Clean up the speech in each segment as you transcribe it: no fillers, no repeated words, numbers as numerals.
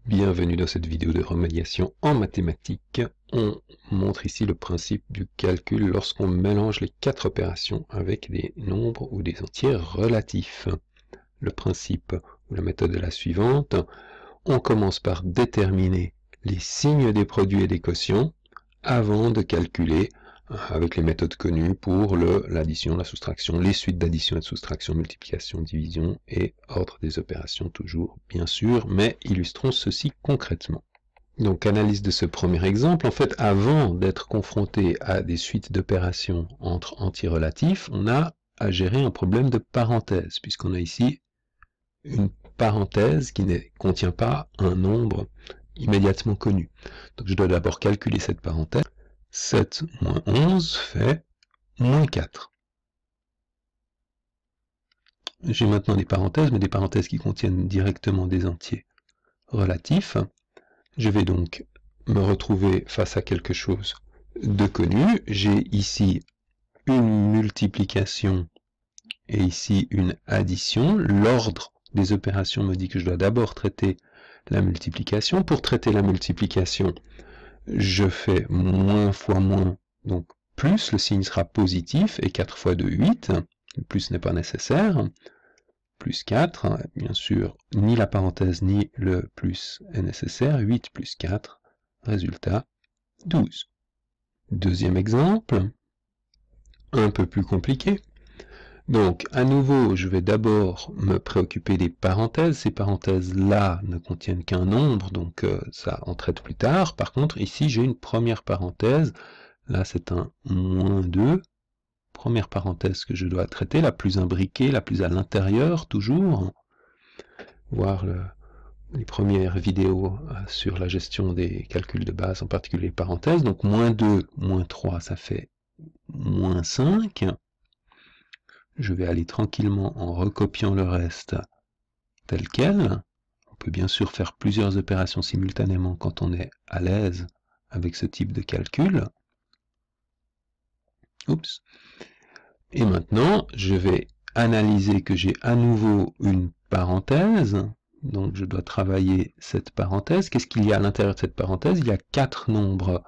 Bienvenue dans cette vidéo de remédiation en mathématiques. On montre ici le principe du calcul lorsqu'on mélange les 4 opérations avec des nombres ou des entiers relatifs. Le principe ou la méthode est la suivante. On commence par déterminer les signes des produits et des quotients avant de calculer avec les méthodes connues pour l'addition, la soustraction, les suites d'addition et de soustraction, multiplication, division et ordre des opérations toujours, bien sûr, mais illustrons ceci concrètement. Donc, analyse de ce premier exemple. En fait, avant d'être confronté à des suites d'opérations entre entiers relatifs, on a à gérer un problème de parenthèse, puisqu'on a ici une parenthèse qui ne contient pas un nombre immédiatement connu. Donc, je dois d'abord calculer cette parenthèse. 7 moins 11 fait moins 4. J'ai maintenant des parenthèses, mais des parenthèses qui contiennent directement des entiers relatifs. Je vais donc me retrouver face à quelque chose de connu. J'ai ici une multiplication et ici une addition. L'ordre des opérations me dit que je dois d'abord traiter la multiplication. Pour traiter la multiplication, je fais moins fois moins, donc plus, le signe sera positif, et 4 fois 2, 8, le plus n'est pas nécessaire, plus 4, bien sûr, ni la parenthèse ni le plus est nécessaire, 8 plus 4, résultat 12. Deuxième exemple, un peu plus compliqué. Donc, à nouveau, je vais d'abord me préoccuper des parenthèses. Ces parenthèses-là ne contiennent qu'un nombre, donc ça on traite plus tard. Par contre, ici, j'ai une première parenthèse. Là, c'est un moins 2. Première parenthèse que je dois traiter, la plus imbriquée, la plus à l'intérieur, toujours. Voir les premières vidéos sur la gestion des calculs de base, en particulier les parenthèses. Donc, moins 2, moins 3, ça fait moins 5. Je vais aller tranquillement en recopiant le reste tel quel. On peut bien sûr faire plusieurs opérations simultanément quand on est à l'aise avec ce type de calcul. Oups. Et maintenant, je vais analyser que j'ai à nouveau une parenthèse. Donc je dois travailler cette parenthèse. Qu'est-ce qu'il y a à l'intérieur de cette parenthèse? Il y a 4 nombres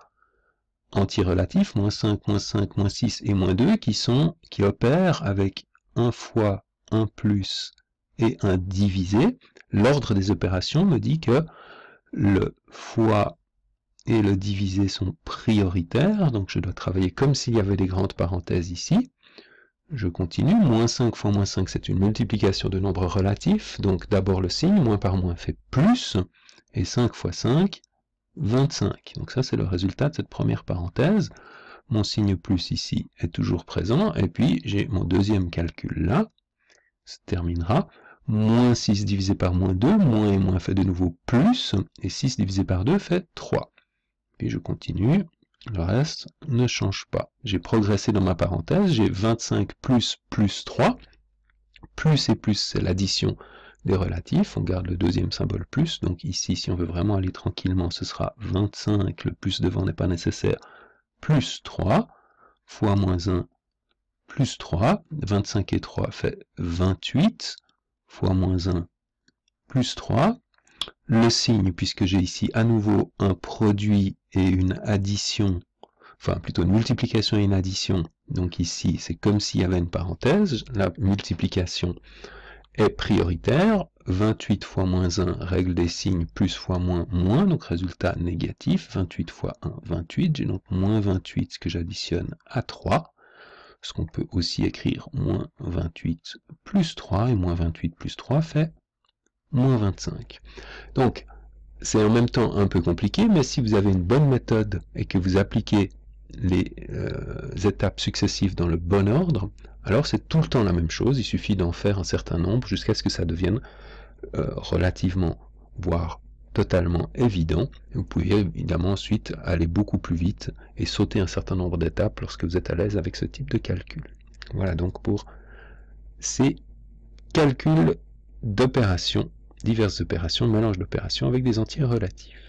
entiers relatifs, moins 5, moins 5, moins 6 et moins 2, qui opèrent avec 1 fois 1 plus et un divisé. L'ordre des opérations me dit que le fois et le divisé sont prioritaires, donc je dois travailler comme s'il y avait des grandes parenthèses ici. Je continue, moins 5 fois moins 5, c'est une multiplication de nombres relatifs, donc d'abord le signe, moins par moins fait plus, et 5 fois 5, 25. Donc ça, c'est le résultat de cette première parenthèse. Mon signe plus ici est toujours présent, et puis j'ai mon deuxième calcul là, se terminera. Moins 6 divisé par moins 2, moins et moins fait de nouveau plus, et 6 divisé par 2 fait 3. Puis je continue, le reste ne change pas. J'ai progressé dans ma parenthèse, j'ai 25 plus plus 3. Plus et plus, c'est l'addition des relatifs, on garde le deuxième symbole plus, donc ici, si on veut vraiment aller tranquillement, ce sera 25, le plus devant n'est pas nécessaire, plus 3, fois moins 1, plus 3, 25 et 3 fait 28, fois moins 1, plus 3, le signe, puisque j'ai ici à nouveau un produit et une addition, enfin plutôt une multiplication et une addition, donc ici, c'est comme s'il y avait une parenthèse, la multiplication est prioritaire, 28 fois moins 1, règle des signes, plus fois moins, moins, donc résultat négatif, 28 fois 1, 28, j'ai donc moins 28 que j'additionne à 3, ce qu'on peut aussi écrire moins 28 plus 3, et moins 28 plus 3 fait moins 25. Donc, c'est en même temps un peu compliqué, mais si vous avez une bonne méthode et que vous appliquez les étapes successives dans le bon ordre, alors c'est tout le temps la même chose, il suffit d'en faire un certain nombre jusqu'à ce que ça devienne relativement, voire totalement évident. Vous pouvez évidemment ensuite aller beaucoup plus vite et sauter un certain nombre d'étapes lorsque vous êtes à l'aise avec ce type de calcul. Voilà donc pour ces calculs d'opérations, diverses opérations, mélange d'opérations avec des entiers relatifs.